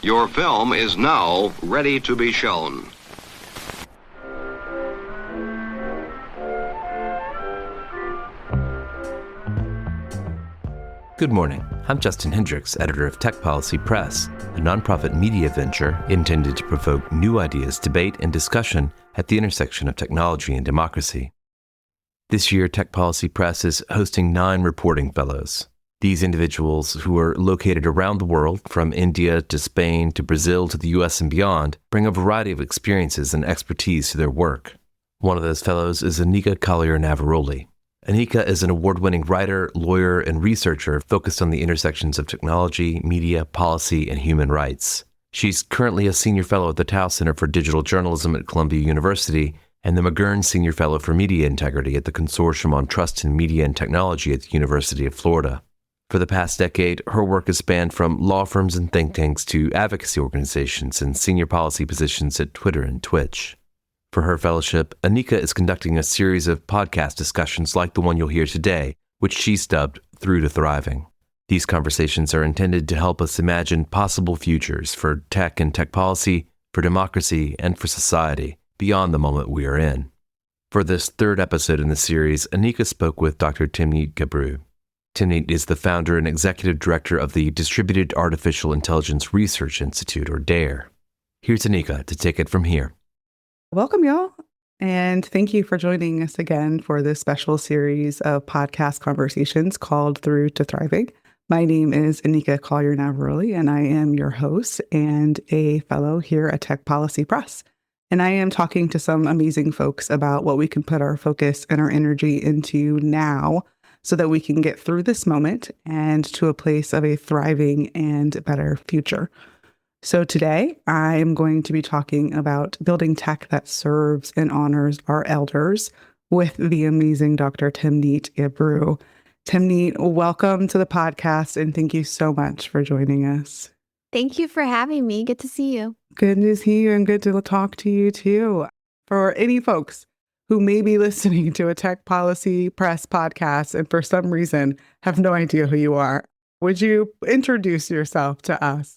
Your film is now ready to be shown. Good morning. I'm Justin Hendricks, editor of Tech Policy Press, a nonprofit media venture intended to provoke new ideas, debate, and discussion at the intersection of technology and democracy. This year, Tech Policy Press is hosting 9 reporting fellows. These individuals, who are located around the world, from India to Spain to Brazil to the US and beyond, bring a variety of experiences and expertise to their work. One of those fellows is Anika Collier Navaroli. Anika is an award-winning writer, lawyer, and researcher focused on the intersections of technology, media, policy, and human rights. She's currently a senior fellow at the Tao Center for Digital Journalism at Columbia University and the McGurn Senior Fellow for Media Integrity at the Consortium on Trust in Media and Technology at the University of Florida. For the past decade, her work has spanned from law firms and think tanks to advocacy organizations and senior policy positions at Twitter and Twitch. For her fellowship, Anika is conducting a series of podcast discussions like the one you'll hear today, which she's dubbed Through to Thriving. These conversations are intended to help us imagine possible futures for tech and tech policy, for democracy, and for society beyond the moment we are in. For this third episode in the series, Anika spoke with Dr. Timnit Gebru. Timnit is the founder and executive director of the Distributed Artificial Intelligence Research Institute, or DARE. Here's Anika to take it from here. Welcome, y'all. And thank you for joining us again for this special series of podcast conversations called Through to Thriving. My name is Anika Collier Navaroli, and I am your host and a fellow here at Tech Policy Press. And I am talking to some amazing folks about what we can put our focus and our energy into now so that we can get through this moment and to a place of a thriving and better future. So today, I am going to be talking about building tech that serves and honors our elders with the amazing Dr. Timnit Gebru. Timnit, welcome to the podcast, and thank you so much for joining us. Thank you for having me. Good to see you. Good to see you and good to talk to you too. For any folks who may be listening to a Tech Policy Press podcast and for some reason have no idea who you are, would you introduce yourself to us?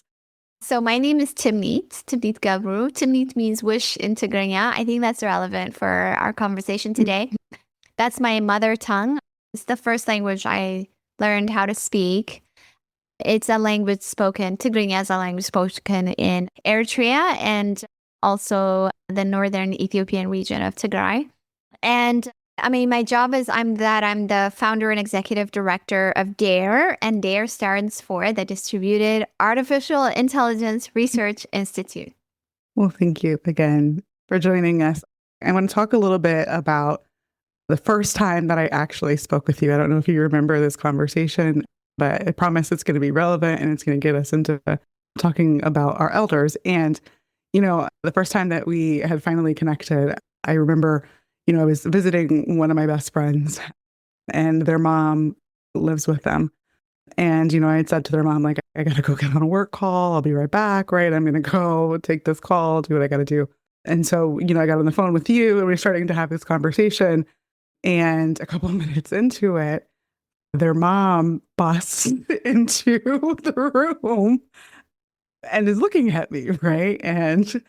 So my name is Timnit Gebru. Timnit means wish in Tigrinya. I think that's relevant for our conversation today. That's my mother tongue. It's the first language I learned how to speak. It's a language spoken, Tigrinya is a language spoken in Eritrea and also the northern Ethiopian region of Tigray. And my job is I'm the founder and executive director of DARE, and DARE stands for the Distributed Artificial Intelligence Research Institute. Well, thank you again for joining us. I want to talk a little bit about the first time that I actually spoke with you. I don't know if you remember this conversation, but I promise it's going to be relevant and it's going to get us into talking about our elders. And, the first time that we had finally connected, I remember I was visiting one of my best friends and their mom lives with them. And, I had said to their mom, like, I got to go get on a work call. I'll be right back, right? I'm going to go take this call, do what I got to do. And so, I got on the phone with you and we were starting to have this conversation. And a couple of minutes into it, their mom busts into the room and is looking at me, right? And,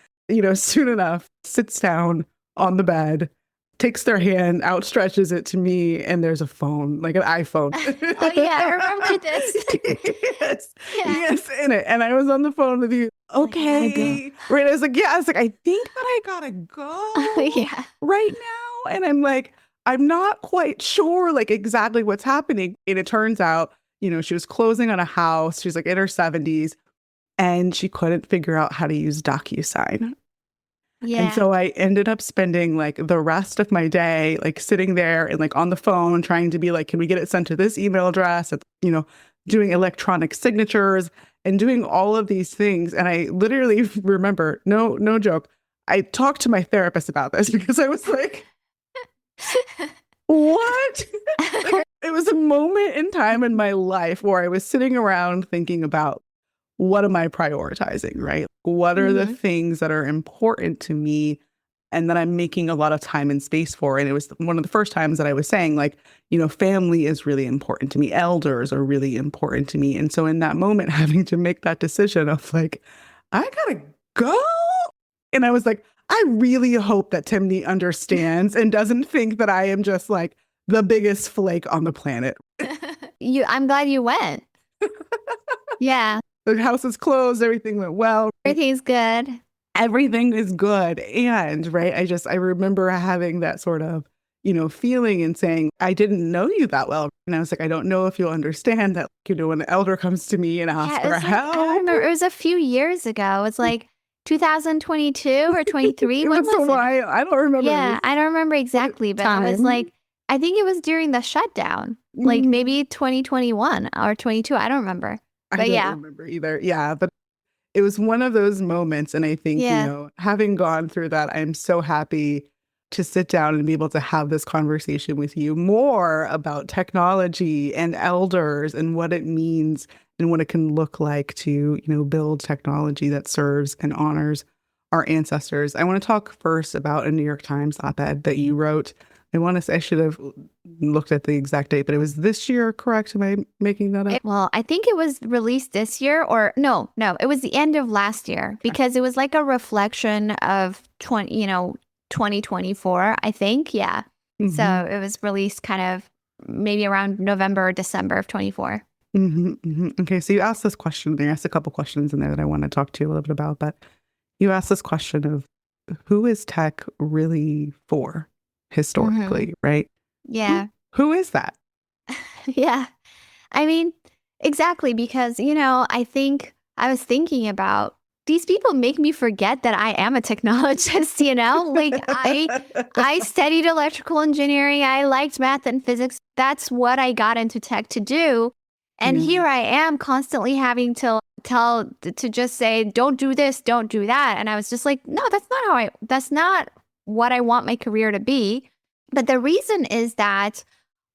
soon enough, sits down on the bed, takes their hand, outstretches it to me, and there's a phone, like an iPhone. Oh, yeah, I remember this. Yes, in it. And I was on the phone with you. Okay. Right. I was like, I think that I gotta go right now. And I'm like, I'm not quite sure, like, exactly what's happening. And it turns out, she was closing on a house. She's like in her 70s, and she couldn't figure out how to use DocuSign. Yeah. And so I ended up spending like the rest of my day, like sitting there and like on the phone trying to be like, can we get it sent to this email address? And, doing electronic signatures and doing all of these things. And I literally remember, no joke, I talked to my therapist about this because I was like, what? Like, it was a moment in time in my life where I was sitting around thinking about, what am I prioritizing, right? What are the things that are important to me and that I'm making a lot of time and space for? And it was one of the first times that I was saying, like, family is really important to me. Elders are really important to me. And so in that moment, having to make that decision of like, I gotta go. And I was like, I really hope that Timnit understands and doesn't think that I am just like the biggest flake on the planet. I'm glad you went. Yeah. The house is closed. Everything went well. Everything's good. Everything is good. And right, I remember having that sort of, feeling and saying, I didn't know you that well. And I was like, I don't know if you'll understand that, when an elder comes to me and asks for help. I remember it was a few years ago. It's like 2022 or 23. It was a while. I don't remember. Yeah, I don't remember exactly, but it was like, I think it was during the shutdown, like maybe 2021 or 22. I don't remember. But I don't remember either. Yeah, but it was one of those moments. And I think, having gone through that, I'm so happy to sit down and be able to have this conversation with you more about technology and elders and what it means and what it can look like to, build technology that serves and honors our ancestors. I want to talk first about a New York Times op-ed that you wrote. I should have looked at the exact date, but it was this year, correct? Am I making that up? Well, I think it was released this year or no, it was the end of last year because it was like a reflection of 2024, I think. Yeah. Mm-hmm. So it was released kind of maybe around November or December of 24. Mm-hmm, mm-hmm. Okay. So you asked this question, you asked a couple questions in there that I want to talk to you a little bit about, but you asked this question of who is tech really for historically, right? Yeah. Who is that? Yeah. I mean, exactly, because, I think I was thinking about these people make me forget that I am a technologist, like I studied electrical engineering. I liked math and physics. That's what I got into tech to do. And here I am constantly having to just say, don't do this, don't do that. And I was just like, no, that's not what I want my career to be. But the reason is that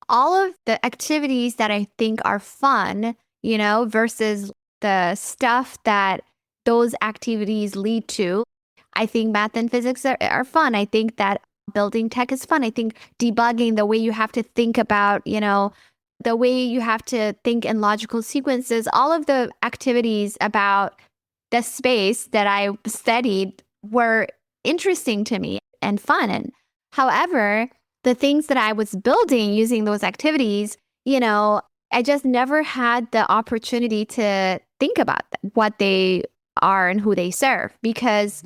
all of the activities that I think are fun, versus the stuff that those activities lead to, I think math and physics are fun. I think that building tech is fun. I think debugging, the way you have to think about, the way you have to think in logical sequences, all of the activities about the space that I studied were interesting to me and fun. And however, the things that I was building using those activities, I just never had the opportunity to think about what they are and who they serve, because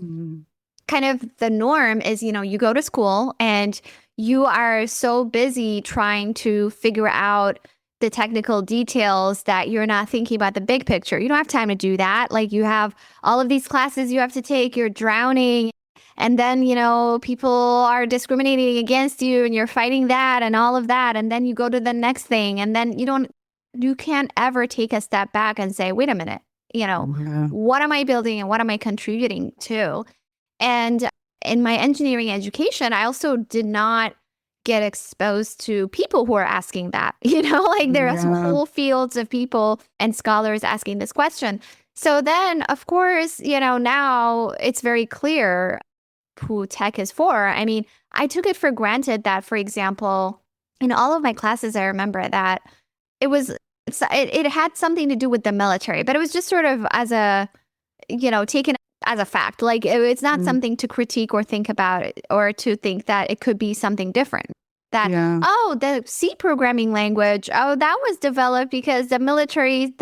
kind of the norm is, you go to school and you are so busy trying to figure out the technical details that you're not thinking about the big picture. You don't have time to do that. Like, you have all of these classes you have to take, you're drowning. And then, people are discriminating against you and you're fighting that and all of that. And then you go to the next thing. And then you can't ever take a step back and say, wait a minute, what am I building and what am I contributing to? And in my engineering education, I also did not get exposed to people who are asking that, there are whole fields of people and scholars asking this question. So then, of course, now it's very clear who tech is for. I mean, I took it for granted that, for example, in all of my classes, I remember that it had something to do with the military, but it was just sort of as a, taken as a fact. Like, it's not something to critique or think about or to think that it could be something different. That, the C programming language, that was developed because the military, or, the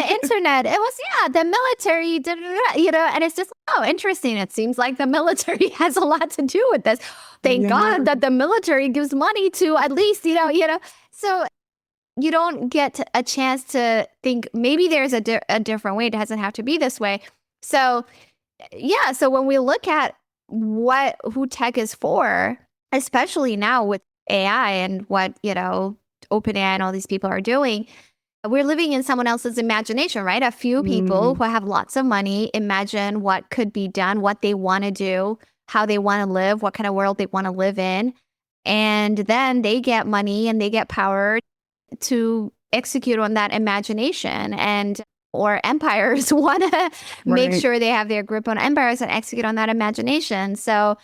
internet, it was, the military, and it's just, interesting. It seems like the military has a lot to do with this. Thank God that the military gives money to at least, so you don't get a chance to think maybe there's a different way. It doesn't have to be this way. So, so when we look at who tech is for, especially now with AI and what, OpenAI and all these people are doing, we're living in someone else's imagination, right? A few people who have lots of money imagine what could be done, what they want to do, how they want to live, what kind of world they want to live in. And then they get money and they get power to execute on that imagination, or empires want to make sure they have their grip on empires and execute on that imagination. So,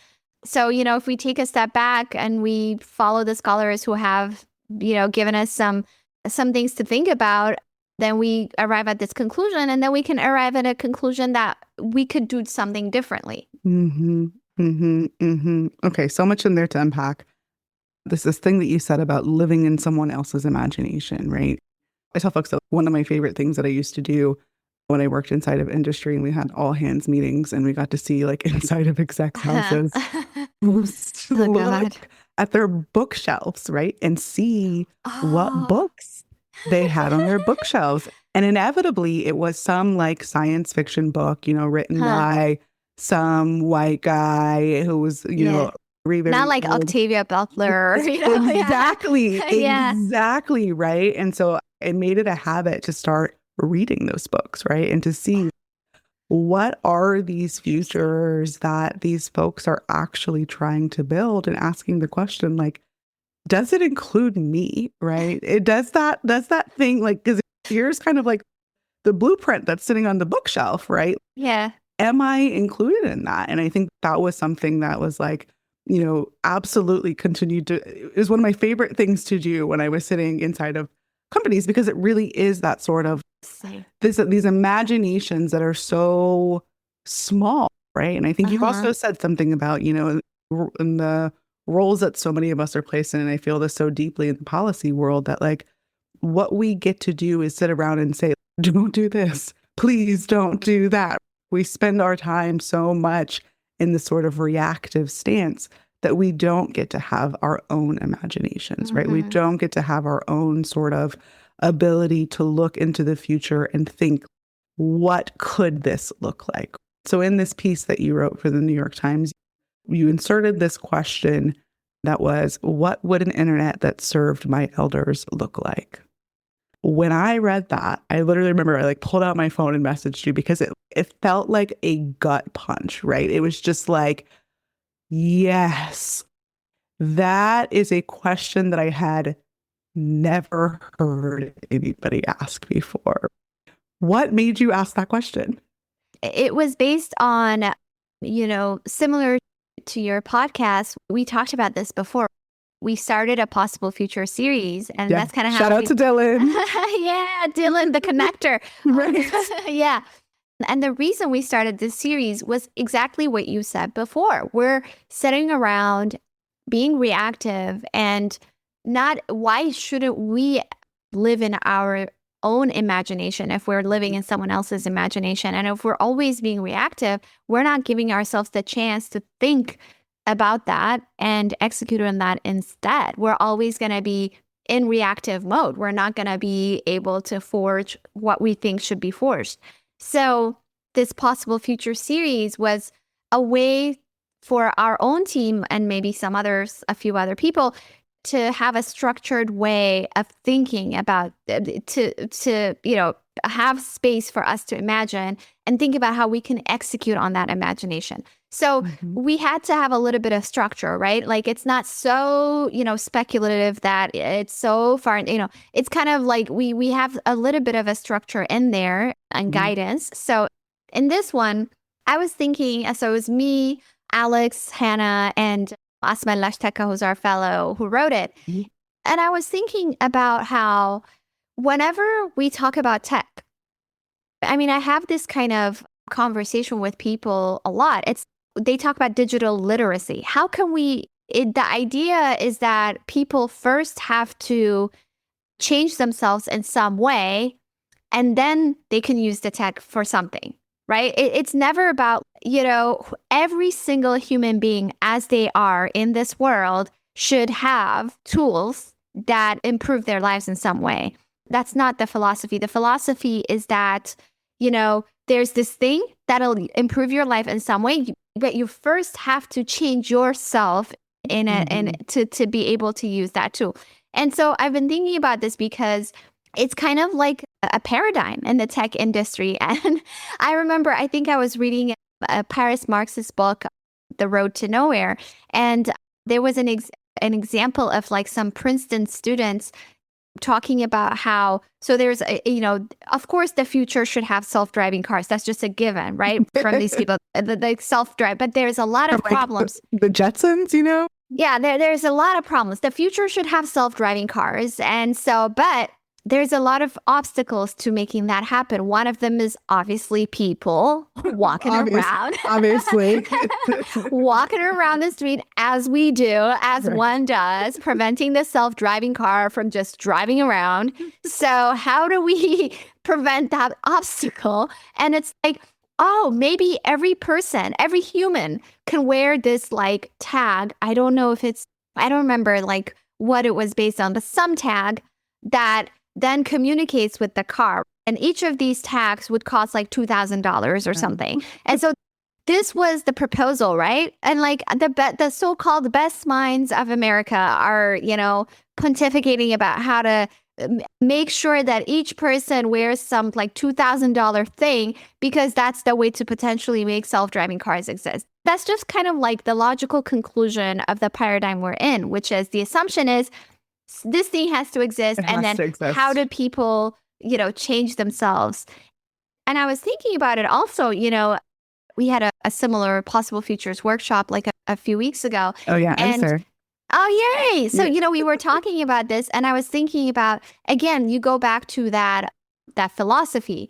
if we take a step back and we follow the scholars who have, given us some things to think about, then we arrive at this conclusion, and then we can arrive at a conclusion that we could do something differently. Okay, so much in there to unpack. This thing that you said about living in someone else's imagination, right? I tell folks that one of my favorite things that I used to do when I worked inside of industry and we had all hands meetings and we got to see like inside of execs houses, look at their bookshelves, right? And see what books they had on their bookshelves. And inevitably it was some like science fiction book, written by some white guy who was, not like old. Octavia Butler. Exactly. Exactly. Right. And so it made it a habit to start reading those books, right? And to see what are these futures that these folks are actually trying to build, and asking the question, like, does it include me? Right. It does that thing, like, because here's kind of like the blueprint that's sitting on the bookshelf, right? Yeah. Am I included in that? And I think that was something that was like, absolutely continued to, it was one of my favorite things to do when I was sitting inside of companies, because it really is that sort of these imaginations that are so small, right? And I think you've also said something about, in the roles that so many of us are placed in, and I feel this so deeply in the policy world, that like what we get to do is sit around and say, don't do this, please don't do that. We spend our time so much in this sort of reactive stance that we don't get to have our own imaginations, right? We don't get to have our own sort of ability to look into the future and think, what could this look like? So in this piece that you wrote for the New York Times, you inserted this question that was, what would an internet that served my elders look like? When I read that, I literally remember I like pulled out my phone and messaged you, because it felt like a gut punch, right? It was just like, yes, that is a question that I had never heard anybody ask before. What made you ask that question? It was based on, similar to your podcast. We talked about this before. We started a Possible Future series, and that's kind of how shout out to Dylan. Yeah, Dylan, the connector. Right. Yeah. And the reason we started this series was exactly what you said before. We're sitting around being reactive, and why shouldn't we live in our own imagination if we're living in someone else's imagination? And if we're always being reactive, we're not giving ourselves the chance to think about that and execute on that instead. We're always going to be in reactive mode. We're not going to be able to forge what we think should be forged. So this Possible Future series was a way for our own team, and maybe a few other people, to have a structured way of thinking about, to have space for us to imagine and think about how we can execute on that imagination. So we had to have a little bit of structure, right? Like, it's not so, speculative that it's so far, it's kind of like we have a little bit of a structure in there and guidance. So in this one, I was thinking, so it was me, Alex, Hannah, and Asma Lashteka, who's our fellow, who wrote it. And I was thinking about how whenever we talk about tech, I mean, I have this kind of conversation with people a lot. They talk about digital literacy. How can the idea is that people first have to change themselves in some way, and then they can use the tech for something, right? It's never about, every single human being as they are in this world should have tools that improve their lives in some way. That's not the philosophy. The philosophy is that, there's this thing that'll improve your life in some way, but you first have to change yourself to be able to use that tool. And so I've been thinking about this because it's kind of like a paradigm in the tech industry. And I remember, I think I was reading Paris Marx's book, The Road to Nowhere, and there was an example of like some Princeton students talking about how, so there's, of course, the future should have self-driving cars. That's just a given, right? From these people, the self-drive. But there's a lot of problems. The Jetsons, Yeah, there's a lot of problems. The future should have self-driving cars. And so, but there's a lot of obstacles to making that happen. One of them is obviously people walking around. Obviously. Walking around the street as we do, as Right. one does, preventing the self-driving car from just driving around. So how do we prevent that obstacle? And it's like, oh, maybe every person, every human can wear this like tag. I don't remember like what it was based on, but some tag that then communicates with the car. And each of these tags would cost like $2,000 or something. And so this was the proposal, right? And like the so-called best minds of America are, pontificating about how to make sure that each person wears some like $2,000 thing, because that's the way to potentially make self-driving cars exist. That's just kind of like the logical conclusion of the paradigm we're in, which is the assumption is this thing has to exist. It And has then to exist. how do people, change themselves? And I was thinking about it also, we had a similar possible futures workshop like a few weeks ago. Oh, yeah. I'm And sorry. oh, yay. So, Yeah. we were talking about this, and I was thinking about, again, you go back to that philosophy.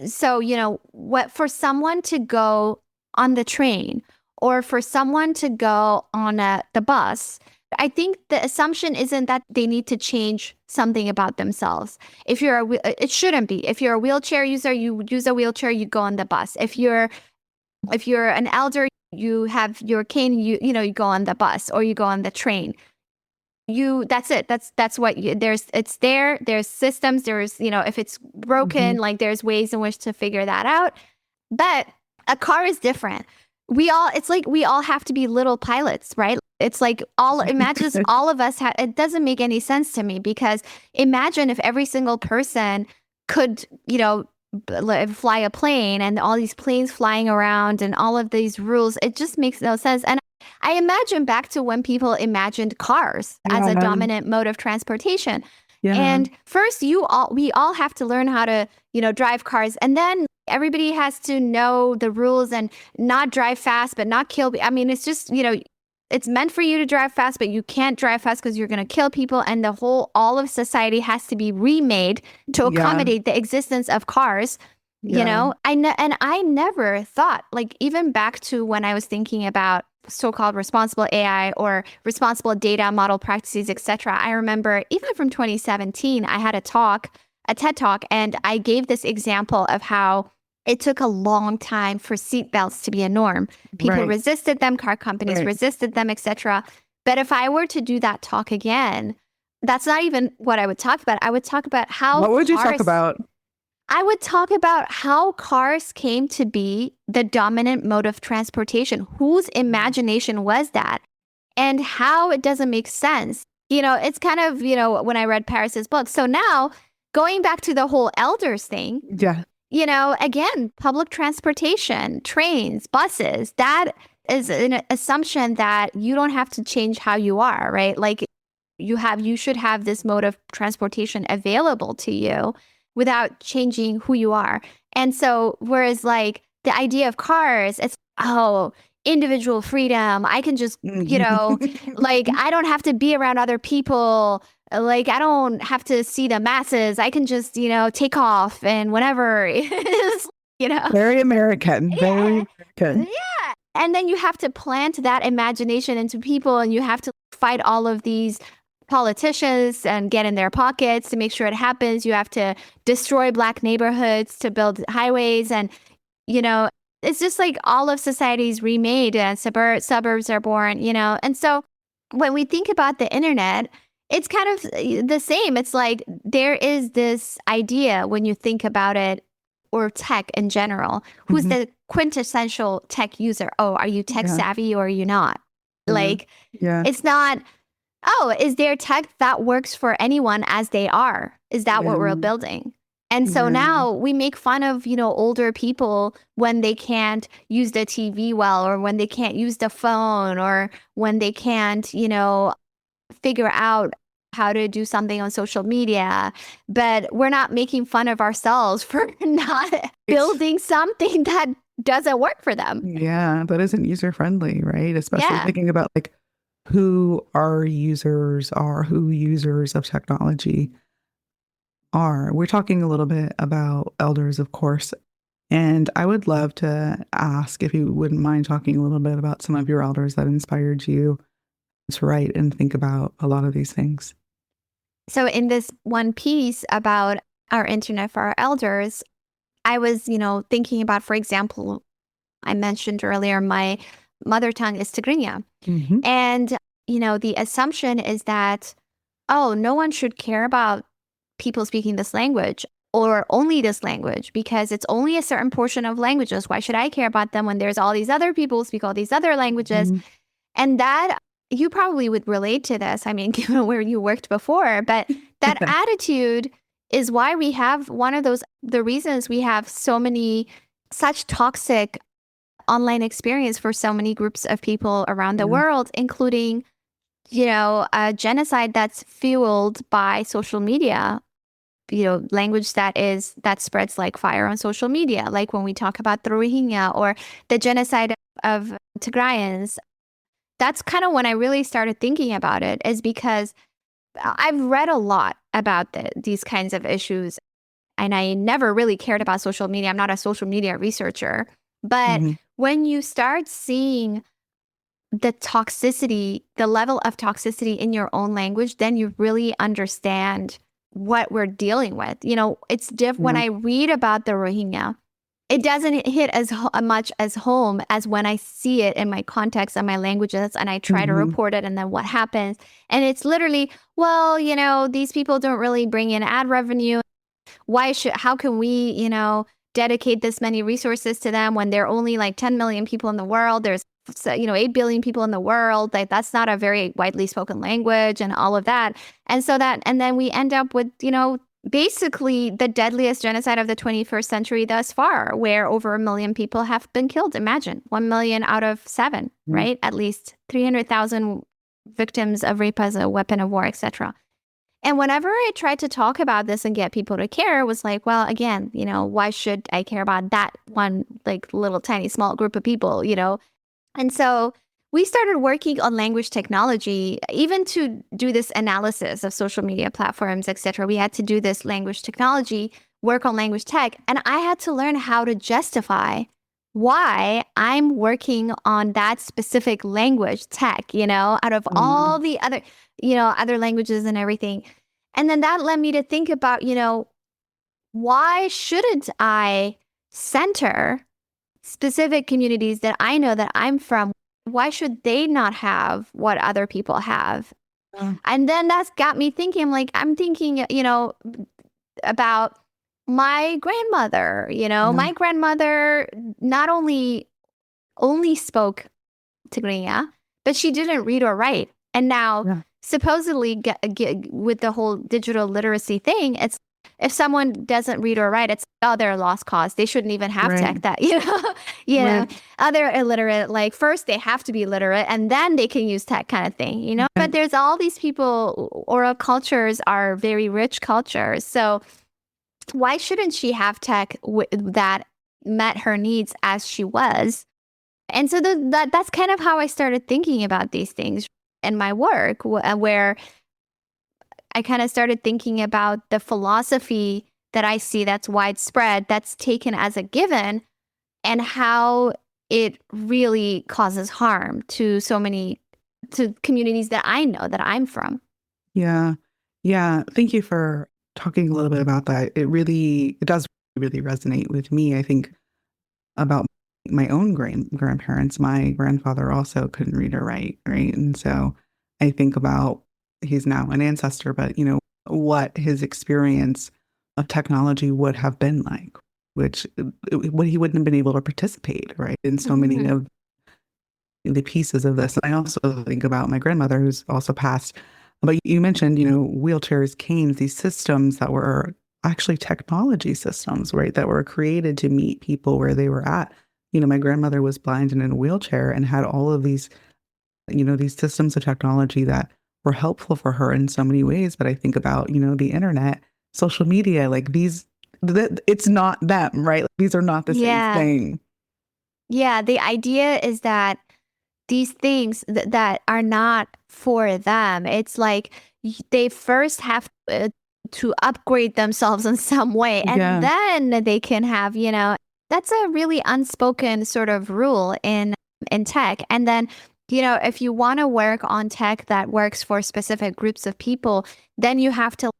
So, what for someone to go on the train or for someone to go on the bus, I think the assumption isn't that they need to change something about themselves. It shouldn't be. If you're a wheelchair user, you use a wheelchair, you go on the bus. If you're an elder, you have your cane, you go on the bus or you go on the train. That's it. That's what there's systems, if it's broken, like there's ways in which to figure that out. But a car is different. It's like we all have to be little pilots, right? It's like imagine all of us it doesn't make any sense to me, because imagine if every single person could, fly a plane, and all these planes flying around and all of these rules. It just makes no sense. And I imagine back to when people imagined cars as a dominant mode of transportation. Yeah. And first, we all have to learn how to, drive cars. And then everybody has to know the rules and not drive fast, but not kill. I mean, it's just, it's meant for you to drive fast, but you can't drive fast because you're going to kill people. And all of society has to be remade to accommodate the existence of cars. I never thought, like, even back to when I was thinking about so-called responsible AI or responsible data model practices, etc. I remember even from 2017, I had a TED Talk, and I gave this example of how it took a long time for seatbelts to be a norm. People resisted them, car companies resisted them, etc. But if I were to do that talk again, that's not even what I would talk about. I would talk about how What would you talk about? I would talk about how cars came to be the dominant mode of transportation. Whose imagination was that? And how it doesn't make sense. It's kind of, when I read Paris's book. So now, going back to the whole elders thing, again, public transportation, trains, buses, that is an assumption that you don't have to change how you are, right? Like you should have this mode of transportation available to you without changing who you are. And so, whereas like the idea of cars, it's, individual freedom. I can just, like, I don't have to be around other people. Like, I don't have to see the masses. I can just, take off and whatever it is, Very American. Very American. Yeah. And then you have to plant that imagination into people, and you have to fight all of these politicians and get in their pockets to make sure it happens. You have to destroy Black neighborhoods to build highways. And, it's just like all of society's remade, and suburbs are born, And so when we think about the internet, it's kind of the same. It's like there is this idea when you think about it, or tech in general, who's the quintessential tech user? Oh, are you tech savvy or are you not? Like, it's not, is there tech that works for anyone as they are? Is that what we're building? And so now we make fun of, older people when they can't use the TV well, or when they can't use the phone, or when they can't, figure out how to do something on social media. But we're not making fun of ourselves for not building something that doesn't work for them. Yeah, that isn't user friendly, right? Especially thinking about like who users of technology. are. We're talking a little bit about elders, of course. And I would love to ask if you wouldn't mind talking a little bit about some of your elders that inspired you to write and think about a lot of these things. So in this one piece about our internet for our elders, I was, thinking about, for example, I mentioned earlier, my mother tongue is Tigrinya. Mm-hmm. And, the assumption is that, oh, no one should care about people speaking this language or only this language because it's only a certain portion of languages. Why should I care about them when there's all these other people who speak all these other languages? Mm-hmm. And that you probably would relate to this. I mean, given where you worked before, but that attitude is why we have the reasons we have such toxic online experience for so many groups of people around the world, including, a genocide that's fueled by social media, language that spreads like fire on social media, like when we talk about the Rohingya or the genocide of Tigrayans. That's kind of when I really started thinking about it, is because I've read a lot about these kinds of issues, and I never really cared about social media. I'm not a social media researcher. But when you start seeing the toxicity, the level of toxicity in your own language, then you really understand what we're dealing with. It's different when I read about the Rohingya. It doesn't hit as much as home as when I see it in my context and my languages and I try to report it and then what happens. And it's literally, well, these people don't really bring in ad revenue. How can we, dedicate this many resources to them when there are only like 10 million people in the world? There's, 8 billion people in the world. Like, that's not a very widely spoken language and all of that. And then we end up with, basically the deadliest genocide of the 21st century thus far, where over 1 million people have been killed. Imagine 1 million out of 7, right? At least 300,000 victims of rape as a weapon of war, etc. And whenever I tried to talk about this and get people to care, it was like, well, again, why should I care about that one, like, little tiny small group of people, And so we started working on language technology, even to do this analysis of social media platforms, etc. We had to do this language technology, work on language tech, and I had to learn how to justify why I'm working on that specific language tech, out of all the other, other languages and everything. And then that led me to think about, why shouldn't I center specific communities that I know that I'm from? Why should they not have what other people have? And then that's got me thinking, I'm thinking, about my grandmother, my grandmother not only spoke Tigrinya, but she didn't read or write. And now supposedly with the whole digital literacy thing, it's, if someone doesn't read or write, it's, oh, they're a lost cause. They shouldn't even have tech that, other illiterate, like, first they have to be literate and then they can use tech kind of thing, But there's all these people, oral cultures are very rich cultures. So why shouldn't she have tech that met her needs as she was? And so that's kind of how I started thinking about these things in my work, where I kind of started thinking about the philosophy that I see that's widespread, that's taken as a given, and how it really causes harm to to communities that I know that I'm from. Yeah. Yeah. Thank you for talking a little bit about that. It does really resonate with me. I think about my own grandparents. My grandfather also couldn't read or write, right? And so I think about, he's now an ancestor, but what his experience of technology would have been like, which he wouldn't have been able to participate, right, in so many of the pieces of this. And I also think about my grandmother, who's also passed. But you mentioned, wheelchairs, canes, these systems that were actually technology systems, right, that were created to meet people where they were at. My grandmother was blind and in a wheelchair and had all of these, these systems of technology that were helpful for her in so many ways. But I think about, the internet, social media, like it's not them, right? These are not the same thing. Yeah, the idea is that these things that are not for them, it's like they first have to upgrade themselves in some way. And then they can have, that's a really unspoken sort of rule in tech. And then, if you want to work on tech that works for specific groups of people, then you have to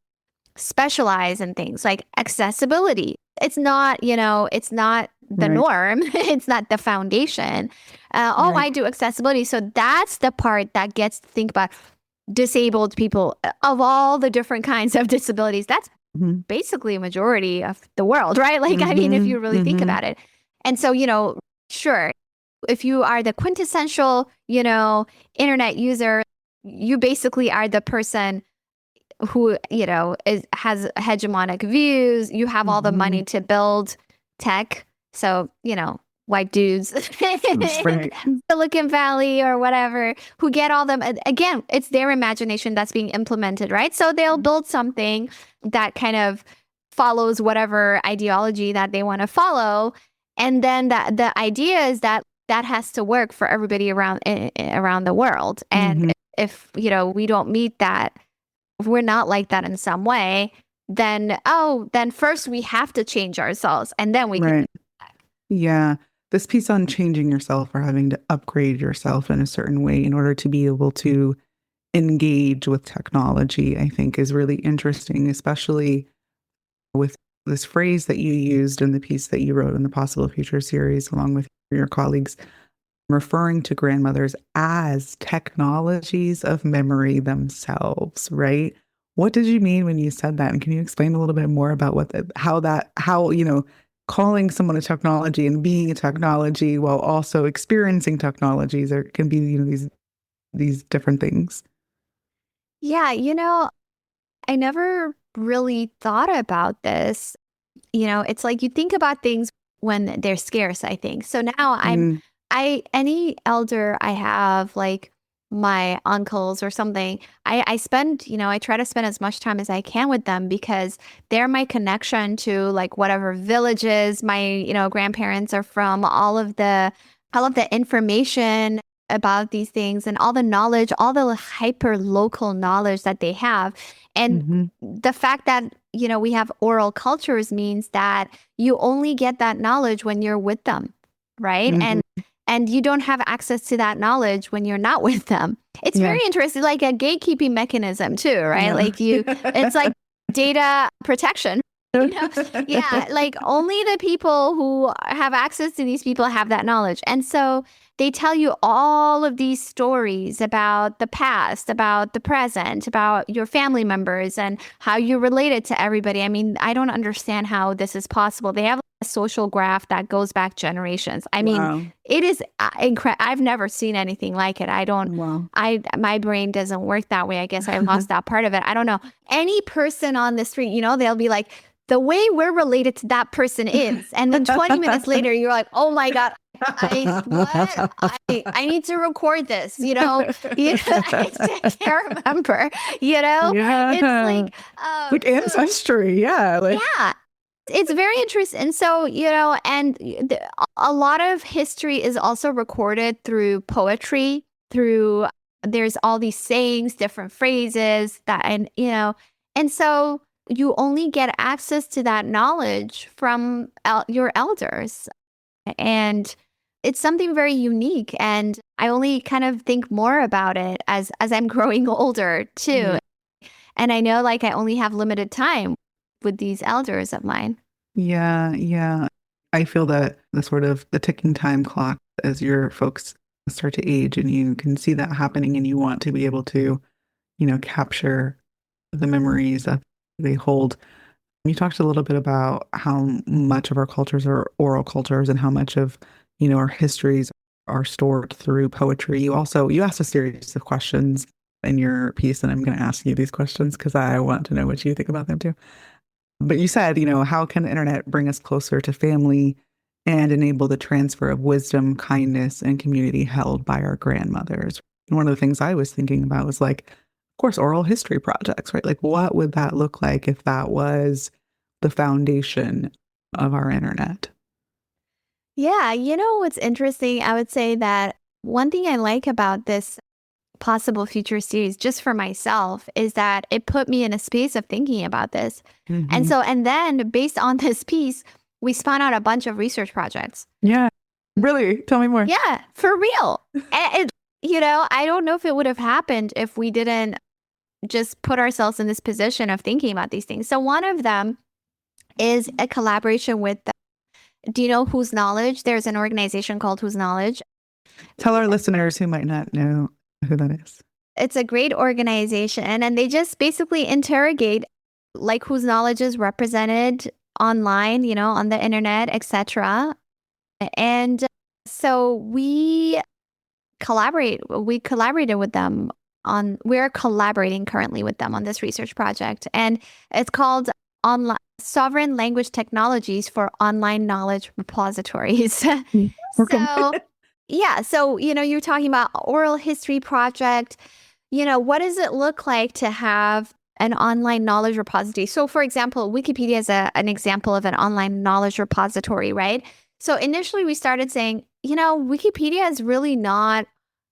specialize in things like accessibility. It's not, it's not the norm. It's not the foundation. I do accessibility. So that's the part that gets to think about disabled people of all the different kinds of disabilities. That's basically a majority of the world, right? Like, I mean, if you really think about it. And so, sure, if you are the quintessential, internet user, you basically are the person who, has hegemonic views. You have all the money to build tech. So, white dudes Silicon Valley or whatever, who get all them. Again, it's their imagination that's being implemented, right? So they'll build something that kind of follows whatever ideology that they want to follow. And then the idea is that has to work for everybody around the world. And if, we don't meet that, if we're not like that in some way, then first we have to change ourselves, and then we can. Yeah. This piece on changing yourself or having to upgrade yourself in a certain way in order to be able to engage with technology, I think is really interesting, especially with this phrase that you used in the piece that you wrote in the Possible Future series, along with your colleagues, referring to grandmothers as technologies of memory themselves, right? What did you mean when you said that? And can you explain a little bit more about how calling someone a technology and being a technology while also experiencing technologies can be, these different things? Yeah, I never really thought about this. It's like you think about things when they're scarce, I think. So now any elder I have, like my uncles or something, I spend, I try to spend as much time as I can with them, because they're my connection to like whatever villages my, grandparents are from, all of the information about these things and all the knowledge, all the hyper local knowledge that they have. And the fact that, we have oral cultures means that you only get that knowledge when you're with them, right? And you don't have access to that knowledge when you're not with them. It's very interesting, like a gatekeeping mechanism too, right? Yeah. Like it's like data protection. Yeah, like only the people who have access to these people have that knowledge. And so they tell you all of these stories about the past, about the present, about your family members and how you're related to everybody. I mean, I don't understand how this is possible. They have a social graph that goes back generations. I mean, it is incredible. I've never seen anything like it. My brain doesn't work that way. I guess I lost that part of it. I don't know. Any person on the street, they'll be like, the way we're related to that person is. And then 20 minutes later, you're like, oh my God, I need to record this, I can't remember, Yeah. It's like ancestry. Yeah. Yeah. It's very interesting. And so, and a lot of history is also recorded through poetry, there's all these sayings, different phrases and so you only get access to that knowledge from your elders. And it's something very unique. And I only kind of think more about it as I'm growing older too. Mm-hmm. And I know like I only have limited time with these elders of mine. Yeah, yeah. I feel that the ticking time clock as your folks start to age, and you can see that happening, and you want to be able to, capture the memories that they hold. You talked a little bit about how much of our cultures are oral cultures and how much of, our histories are stored through poetry. You asked a series of questions in your piece, and I'm going to ask you these questions because I want to know what you think about them too. But you said, how can the internet bring us closer to family and enable the transfer of wisdom, kindness, and community held by our grandmothers? And one of the things I was thinking about was like, of course, oral history projects, right? Like, what would that look like if that was the foundation of our internet? Yeah, what's interesting? I would say that one thing I like about this possible future series just for myself is that it put me in a space of thinking about this. And then based on this piece, we spun out a bunch of research projects. Yeah. Really? Tell me more. Yeah, for real. And I don't know if it would have happened if we didn't just put ourselves in this position of thinking about these things. So one of them is a collaboration with, do you know Whose Knowledge? There's an organization called Whose Knowledge. Tell our listeners who might not know who that is. It's a great organization, and they just basically interrogate like whose knowledge is represented online, on the internet, etc. And so we collaborated with them we're collaborating currently with them on this research project, and it's called Online Sovereign Language Technologies for Online Knowledge Repositories. So you're talking about oral history project. What does it look like to have an online knowledge repository? So for example, Wikipedia is an example of an online knowledge repository, right? So initially we started saying, Wikipedia is really not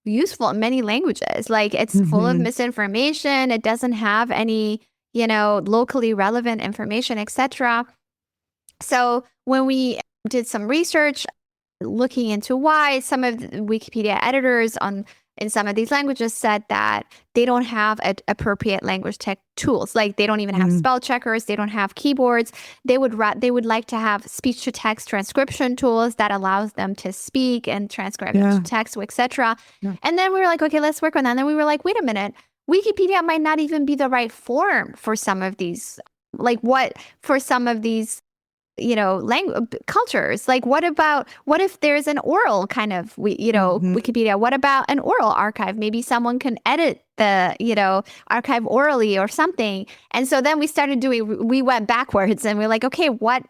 useful in many languages. Like it's full of misinformation. It doesn't have any, locally relevant information, etc. So when we did some research looking into why, some of the Wikipedia editors in some of these languages said that they don't have appropriate language tech tools. Like they don't even have spell checkers. They don't have keyboards. They would like to have speech to text transcription tools that allows them to speak and transcribe to text, etc. Yeah. And then we were like, okay, let's work on that. And then we were like, wait a minute, Wikipedia might not even be the right form for some of these, cultures. Like what if there's an oral kind of, Wikipedia? What about an oral archive? Maybe someone can edit the, archive orally or something. And so then we went backwards and we're like, okay, what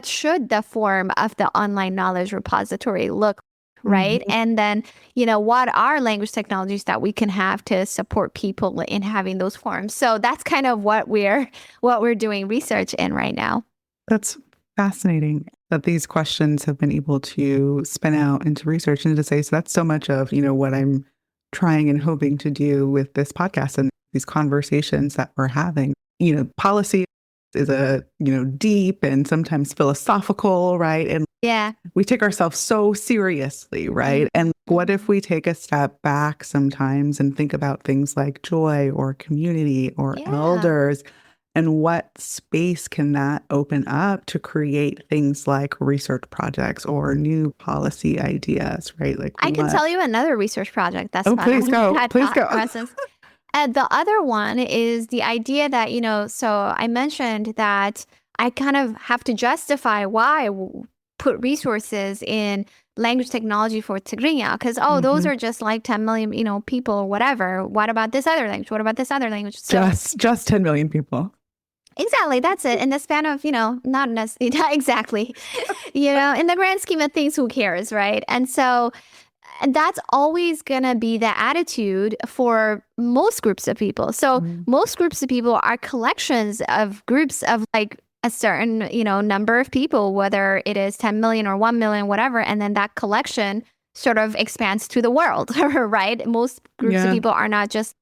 should the form of the online knowledge repository look right? And then, what are language technologies that we can have to support people in having those forms? So that's kind of what we're doing research in right now. That's fascinating that these questions have been able to spin out into research and to say, so that's so much of, what I'm trying and hoping to do with this podcast and these conversations that we're having. Policy is a, deep and sometimes philosophical, right? And we take ourselves so seriously, right? And what if we take a step back sometimes and think about things like joy or community or elders, and what space can that open up to create things like research projects or new policy ideas, right? Like I can tell you another research project that's please go. And the other one is the idea that, so I mentioned that I kind of have to justify why I put resources in language technology for Tigrinya, because, those are just like 10 million, people or whatever. What about this other language? What about this other language? So, just 10 million people. Exactly. That's it. In the span of, not necessarily, exactly, in the grand scheme of things, who cares, right? And so that's always going to be the attitude for most groups of people. So most groups of people are collections of groups of like a certain, number of people, whether it is 10 million or 1 million, whatever. And then that collection sort of expands to the world, right? Most groups of people are not just,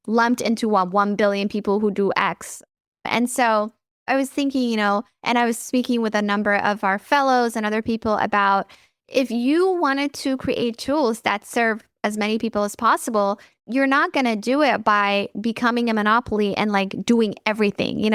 lumped into 1 billion people who do X. And so I was thinking, and I was speaking with a number of our fellows and other people about, if you wanted to create tools that serve as many people as possible, you're not going to do it by becoming a monopoly and like doing everything,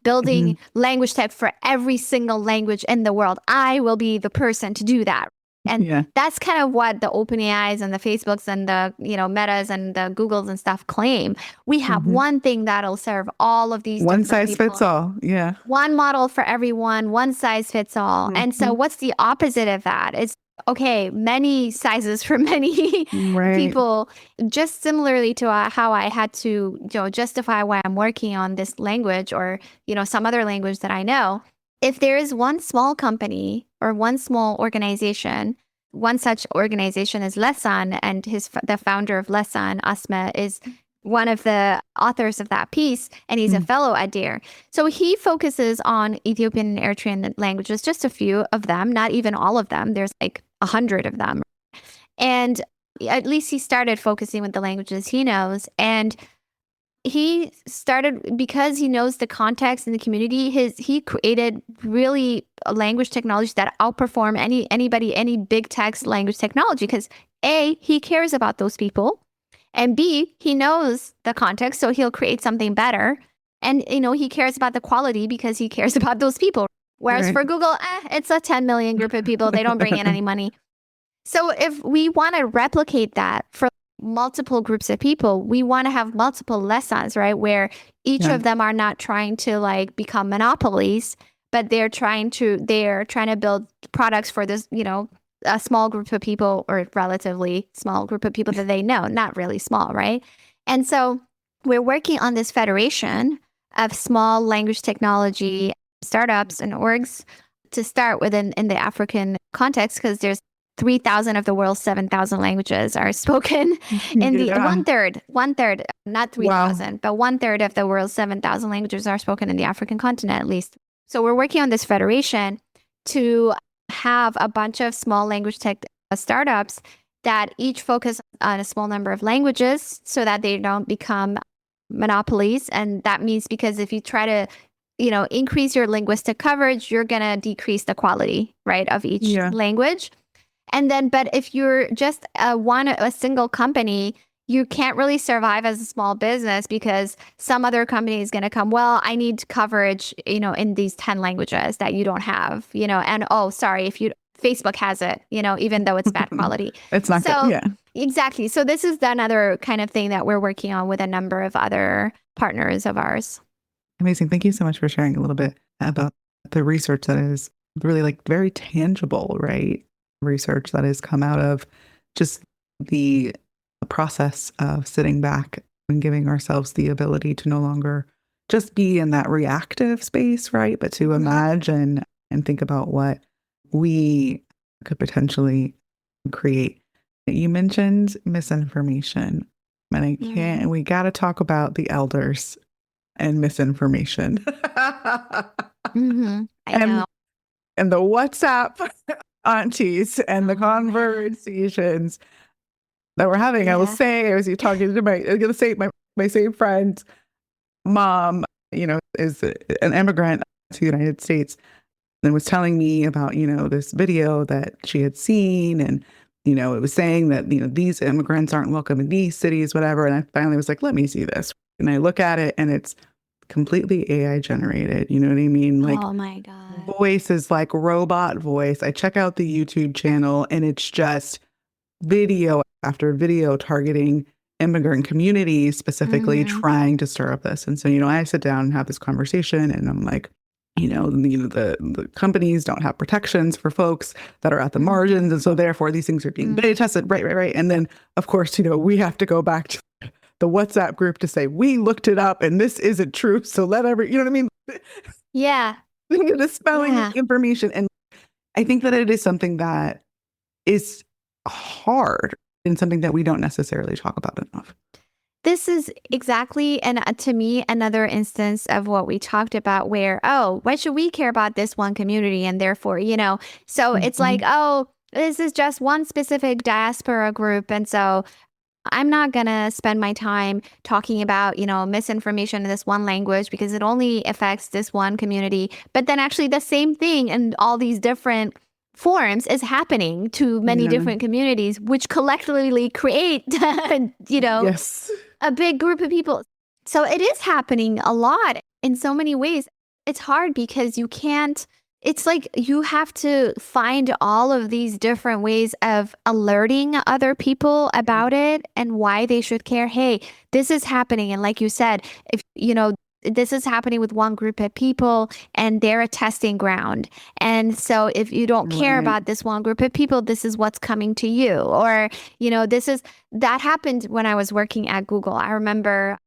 building language tech for every single language in the world. I will be the person to do that. And that's kind of what the OpenAIs and the Facebooks and the, Metas and the Googles and stuff claim. We have one thing that'll serve all of these. One size fits all. Yeah. One model for everyone, one size fits all. And so what's the opposite of that? It's okay, many sizes for many people, just similarly to how I had to justify why I'm working on this language or, some other language that I know. If there is one small company or one small organization, one such organization is Lesan, and the founder of Lesan, Asma, is one of the authors of that piece, and he's a fellow at DARE. So he focuses on Ethiopian and Eritrean languages, just a few of them, not even all of them. There's like 100 of them. And at least he started focusing with the languages he knows. And he started, because he knows the context and the community, he created really language technologies that outperform any big text language technology, because A, he cares about those people, and B, he knows the context, so he'll create something better. And he cares about the quality because he cares about those people. Whereas for Google, it's a 10 million group of people. They don't bring in any money. So if we want to replicate that for multiple groups of people, we want to have multiple lessons, right? Where each of them are not trying to like become monopolies, but they're trying to build products for this, a small group of people, or relatively small group of people that they know, not really small, right? And so we're working on this federation of small language technology startups and orgs to start within in the African context, because there's 3,000 of the world's 7,000 languages are spoken in the one third, not 3,000, but 1/3 of the world's 7,000 languages are spoken in the African continent, at least. So we're working on this federation to have a bunch of small language tech startups that each focus on a small number of languages so that they don't become monopolies. And that means, because if you try to increase your linguistic coverage, you're going to decrease the quality, right, of each language. And then, but if you're just a single company, you can't really survive as a small business, because some other company is going to come, well, I need coverage, in these 10 languages that you don't have, and sorry, if Facebook has it, even though it's bad quality. It's not good. Yeah. Exactly. So this is another kind of thing that we're working on with a number of other partners of ours. Amazing. Thank you so much for sharing a little bit about the research that is really like very tangible, right? Research that has come out of just the process of sitting back and giving ourselves the ability to no longer just be in that reactive space, right? But to imagine and think about what we could potentially create. You mentioned misinformation, and we got to talk about the elders and misinformation. I know. And the WhatsApp aunties and the conversations that we're having. I was talking to my same friend's mom, is an immigrant to the United States, and was telling me about, this video that she had seen, and, it was saying that, these immigrants aren't welcome in these cities, whatever. And I finally was like, let me see this. And I look at it, and it's completely AI generated. You know what I mean? Like, oh my God. Voice is like robot voice. I check out the YouTube channel, and it's just video after video targeting immigrant communities, specifically trying to stir up this. And so, I sit down and have this conversation, and I'm like, the companies don't have protections for folks that are at the margins. And so therefore these things are being beta tested. Right. And then of course, we have to go back to the WhatsApp group to say, we looked it up and this isn't true. So you know what I mean? Yeah. Dispelling information. And I think that it is something that is hard and something that we don't necessarily talk about enough. This is exactly, and to me, another instance of what we talked about where, why should we care about this one community? And therefore, so it's like, this is just one specific diaspora group. And so I'm not going to spend my time talking about, misinformation in this one language because it only affects this one community. But then actually the same thing in all these different forms is happening to many different communities, which collectively create, a big group of people. So it is happening a lot in so many ways. It's hard because it's like you have to find all of these different ways of alerting other people about it and why they should care. Hey, this is happening. And like you said, if, this is happening with one group of people and they're a testing ground. And so if you don't care about this one group of people, this is what's coming to you. Or, that happened when I was working at Google. I remember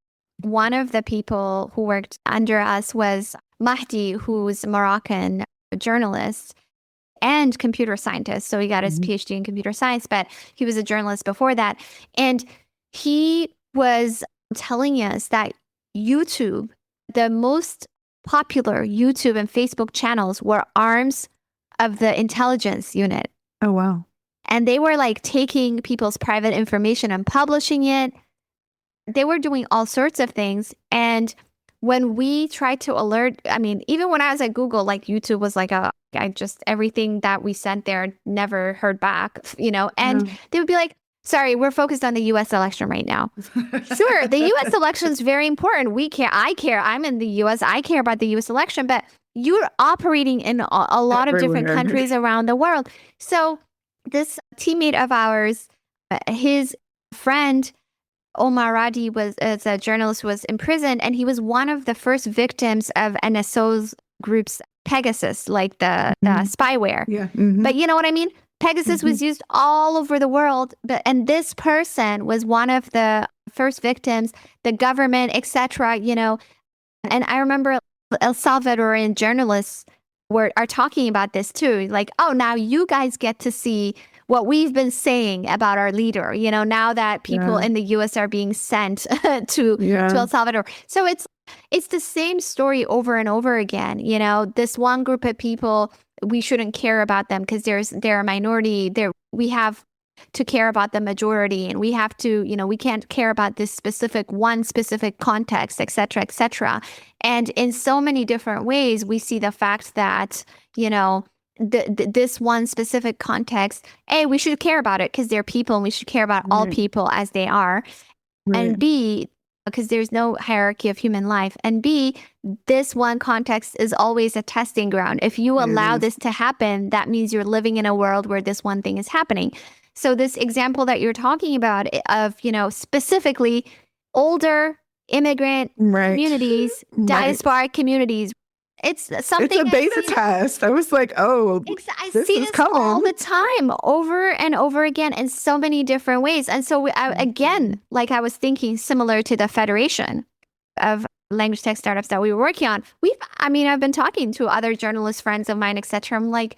one of the people who worked under us was Mahdi, who's a Moroccan journalist and computer scientist. So he got his PhD in computer science, but he was a journalist before that. And he was telling us that YouTube, the most popular YouTube and Facebook channels were arms of the intelligence unit. Oh, wow. And they were like taking people's private information and publishing it. They were doing all sorts of things. And when we tried to alert, I mean, even when I was at Google, like YouTube was like everything that we sent there never heard back, and they would be like, sorry, we're focused on the US election right now. Sure, the US election is very important. We care. I care. I'm in the US. I care about the US election, but you're operating in a lot of different countries around the world. So this teammate of ours, his friend, Omar Radi as a journalist, was imprisoned, and he was one of the first victims of NSO's group's Pegasus, like the spyware. Yeah. But you know what I mean? Pegasus was used all over the world, and this person was one of the first victims, the government, etc. And I remember El Salvadorian journalists are talking about this too. Like, oh, now you guys get to see what we've been saying about our leader, now that people in the US are being sent to El Salvador. So it's the same story over and over again. This one group of people, we shouldn't care about them because they're a minority. We have to care about the majority, and we have to, we can't care about this specific context, et cetera, et cetera. And in so many different ways, we see the fact that, this one specific context, A, we should care about it because they're people, and we should care about all people as they are. Right. And B, because there's no hierarchy of human life. And B, this one context is always a testing ground. If you allow this to happen, that means you're living in a world where this one thing is happening. So this example that you're talking about of, specifically older immigrant communities, diasporic communities, it's something. It's a beta test. I was like, oh, I see this all the time, over and over again, in so many different ways. And so again, like I was thinking, similar to the Federation of Language Tech Startups that we were working on, I've been talking to other journalist friends of mine, etc. I'm like,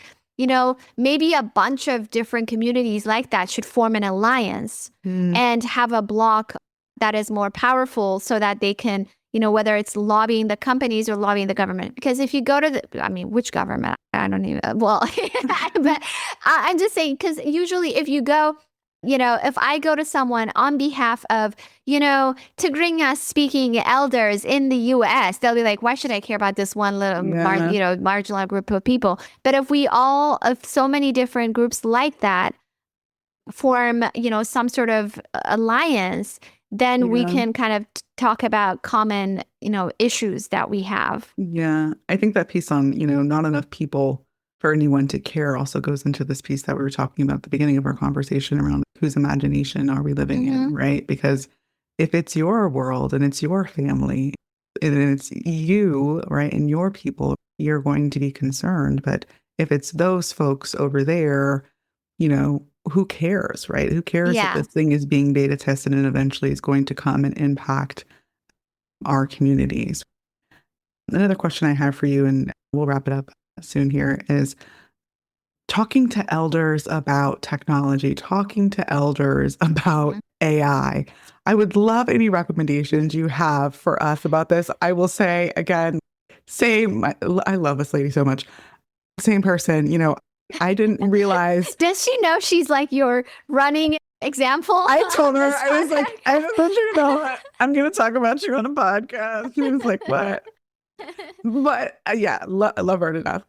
maybe a bunch of different communities like that should form an alliance and have a block that is more powerful so that they can, whether it's lobbying the companies or lobbying the government. Because if you go to which government? I don't even, but I'm just saying, because usually if you go, if I go to someone on behalf of, Tigrinya speaking elders in the US, they'll be like, why should I care about this one little, marginal group of people? But if so many different groups like that form, some sort of alliance, then we can kind of talk about common, issues that we have. Yeah. I think that piece on, not enough people for anyone to care also goes into this piece that we were talking about at the beginning of our conversation around whose imagination are we living in, right? Because if it's your world and it's your family and it's you, right, and your people, you're going to be concerned. But if it's those folks over there, who cares, right? Who cares if this thing is being beta tested and eventually is going to come and impact our communities? Another question I have for you, and we'll wrap it up soon here, is talking to elders about technology, talking to elders about AI. I would love any recommendations you have for us about this. I will say again, I love this lady so much. Same person, I didn't realize. Does she know she's like your running example? I told her, I was like, I don't let you know, I'm going to talk about you on a podcast. She was like, what? But love her enough.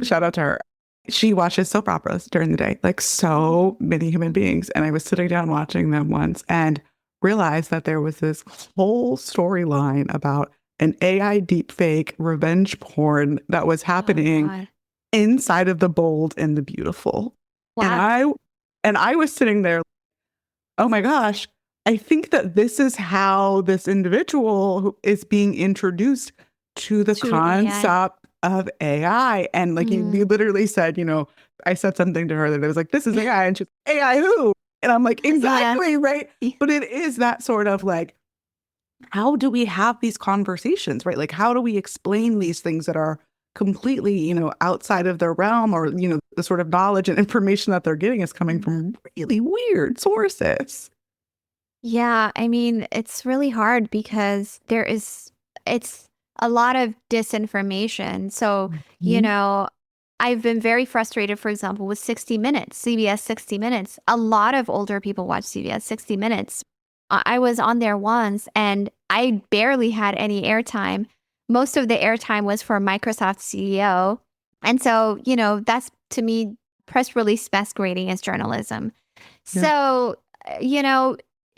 Shout out to her. She watches soap operas during the day, like so many human beings. And I was sitting down watching them once and realized that there was this whole storyline about an AI deepfake revenge porn that was happening inside of The Bold and the Beautiful. Wow. And I was sitting there, oh my gosh, I think that this is how this individual who is being introduced to the concept of AI. And like you literally said, I said something to her that I was like, this is AI. And she's like, AI who? And I'm like, exactly, right? But it is that sort of like, how do we have these conversations, right? Like, how do we explain these things that are completely, outside of their realm, or, the sort of knowledge and information that they're getting is coming from really weird sources. Yeah, it's really hard because it's a lot of disinformation. So, I've been very frustrated, for example, with 60 Minutes, CBS 60 Minutes. A lot of older people watch CBS 60 Minutes. I was on there once and I barely had any airtime. Most of the airtime was for Microsoft CEO. And so, that's to me, press release masquerading as journalism. Yeah. So,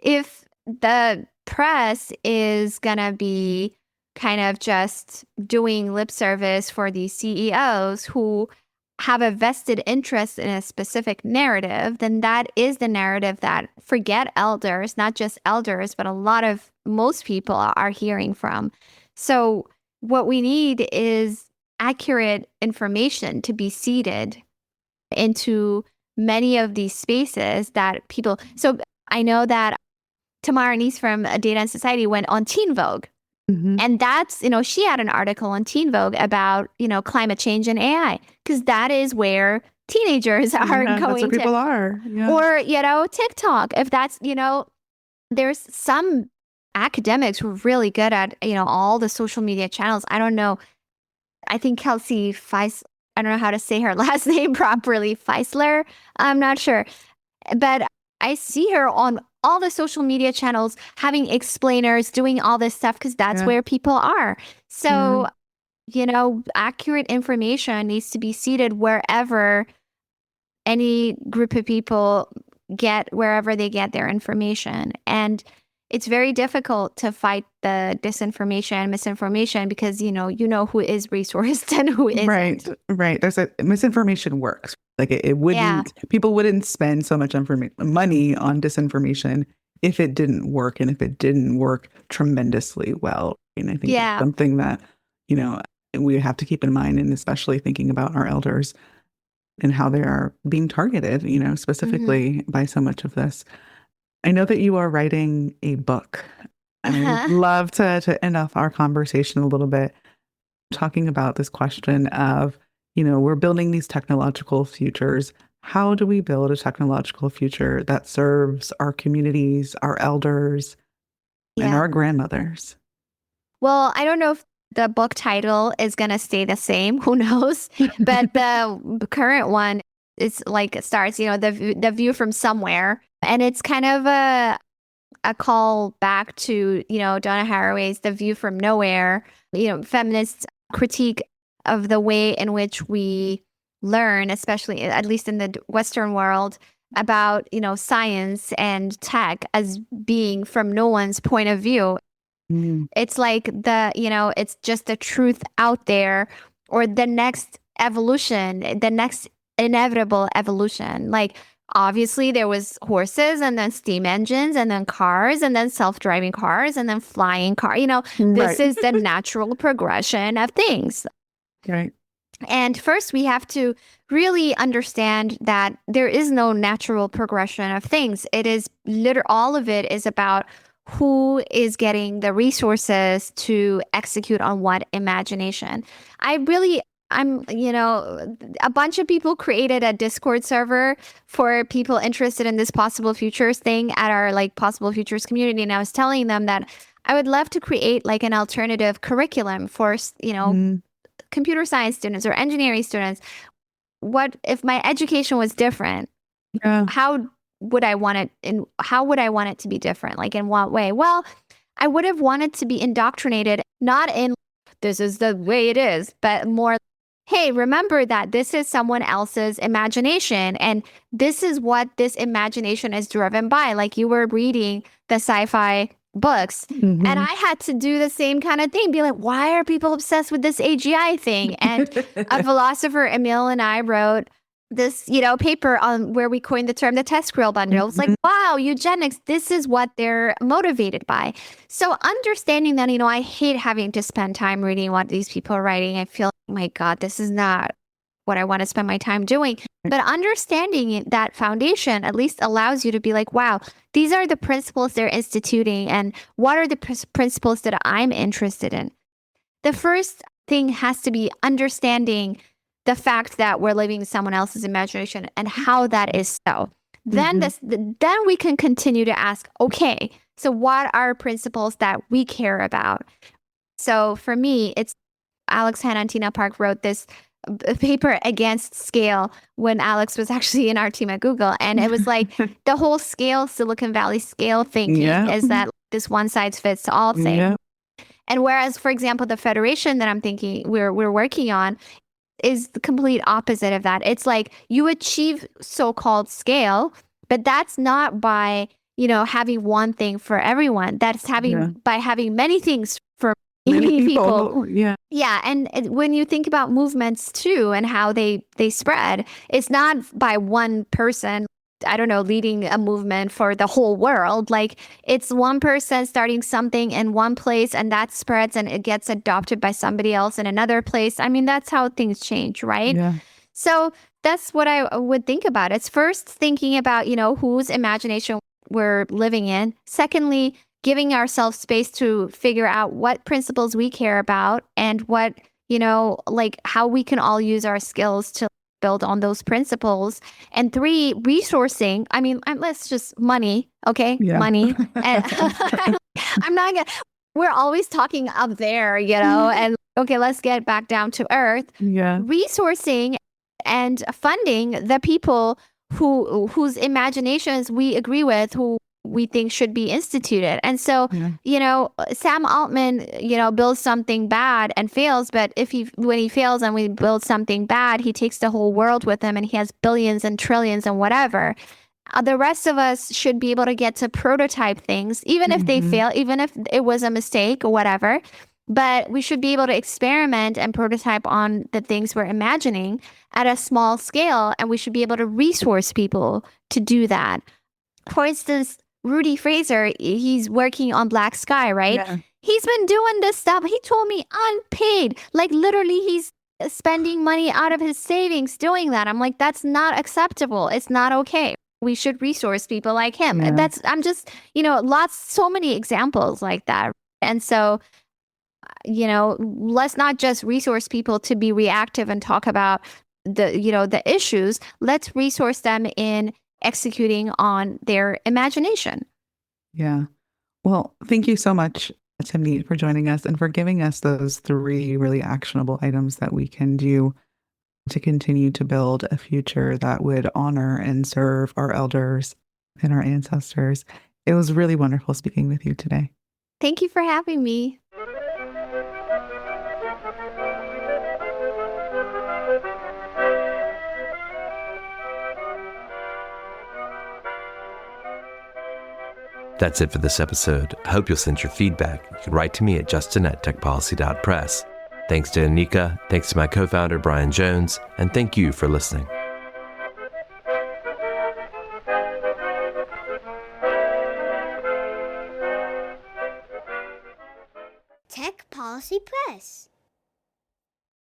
if the press is going to be kind of just doing lip service for these CEOs who have a vested interest in a specific narrative, then that is the narrative that, forget elders, not just elders, but most people are hearing from. So what we need is accurate information to be seeded into many of these spaces that people. So I know that Tamara Nice from Data and Society went on Teen Vogue. Mm-hmm. And that's, she had an article on Teen Vogue about, climate change and AI, because that is where teenagers are going that's where people are. Yeah. Or, TikTok. If that's, there's some academics who are really good at, all the social media channels. I don't know. I think Kelsey Feis, I don't know how to say her last name properly, Feisler. I'm not sure. But I see her on all the social media channels having explainers, doing all this stuff, because that's where people are. So, accurate information needs to be seeded wherever any group of people wherever they get their information. And it's very difficult to fight the disinformation, misinformation, because, you know who is resourced and who isn't. Right. Misinformation works. Like it wouldn't, people wouldn't spend so much money on disinformation if it didn't work, and if it didn't work tremendously well. And I think it's something that, we have to keep in mind, and especially thinking about our elders and how they are being targeted, specifically by so much of this. I know that you are writing a book. And I'd love to end off our conversation a little bit talking about this question of, we're building these technological futures. How do we build a technological future that serves our communities, our elders, and our grandmothers? Well, I don't know if the book title is going to stay the same. Who knows? But the current one is like, it starts, the view from somewhere. And it's kind of a call back to, Donna Haraway's The View from Nowhere, feminist critique of the way in which we learn, especially at least in the Western world, about, science and tech as being from no one's point of view. It's like it's just the truth out there, or the next evolution, the next inevitable evolution. Like, obviously there was horses, and then steam engines, and then cars, and then self-driving cars, and then flying car. This is the natural progression of things. Right. And first we have to really understand that there is no natural progression of things. It is all of it is about who is getting the resources to execute on what imagination. I'm, a bunch of people created a Discord server for people interested in this possible futures thing at our possible futures community. And I was telling them that I would love to create an alternative curriculum for, computer science students or engineering students. What if my education was different? How would I want it, and how would I want it to be different? In what way? Well, I would have wanted to be indoctrinated, not in this is the way it is, but more, hey, remember that this is someone else's imagination, and this is what this imagination is driven by. Like, you were reading the sci-fi books, and I had to do the same kind of thing. Be like, why are people obsessed with this AGI thing? And a philosopher, Emil, and I wrote this, paper on where we coined the term the test squirrel bundle. It's like, wow, eugenics, this is what they're motivated by. So understanding that, I hate having to spend time reading what these people are writing. I feel, my God, this is not what I want to spend my time doing. But understanding that foundation at least allows you to be like, wow, these are the principles they're instituting, and what are the principles that I'm interested in? The first thing has to be understanding the fact that we're living someone else's imagination and how that is so. Then we can continue to ask, okay, so what are principles that we care about? So for me, it's Alex Hanna and Tina Park wrote this a paper against scale when Alex was actually in our team at Google. And it was like the whole scale, Silicon Valley scale thinking is that this one size fits all thing. Yeah. And whereas, for example, the federation that I'm thinking we're working on is the complete opposite of that. It's like you achieve so-called scale, but that's not by, having one thing for everyone. That's by having many things for many people. Yeah. Yeah. And when you think about movements too and how they spread, it's not by one person, I don't know, leading a movement for the whole world. Like it's one person starting something in one place and that spreads and it gets adopted by somebody else in another place. I mean, that's how things change, right? Yeah. So that's what I would think about. It's first thinking about, whose imagination we're living in. Secondly, giving ourselves space to figure out what principles we care about and what, like how we can all use our skills to build on those principles. And 3, resourcing. I mean, let's just money. Okay. Yeah. Money. And I'm not going to, we're always talking up there, and okay, let's get back down to earth. Yeah. Resourcing and funding the people whose imaginations we agree with, who we think should be instituted. And so, Sam Altman, builds something bad and fails. But when he fails and we build something bad, he takes the whole world with him and he has billions and trillions and whatever. The rest of us should be able to get to prototype things, even if they fail, even if it was a mistake or whatever. But we should be able to experiment and prototype on the things we're imagining at a small scale. And we should be able to resource people to do that. For instance, Rudy Fraser, he's working on Black Sky, right? Yeah. He's been doing this stuff. He told me unpaid. Like literally he's spending money out of his savings doing that. I'm like, that's not acceptable. It's not okay. We should resource people like him. Yeah. I'm just, so many examples like that. And so, let's not just resource people to be reactive and talk about the issues. Let's resource them in executing on their imagination. Yeah. Well, thank you so much, Timnit, for joining us and for giving us those 3 really actionable items that we can do to continue to build a future that would honor and serve our elders and our ancestors. It was really wonderful speaking with you today. Thank you for having me. That's it for this episode. I hope you'll send your feedback. You can write to me at justin@techpolicy.press. Thanks to Anika, thanks to my co-founder Brian Jones, and thank you for listening.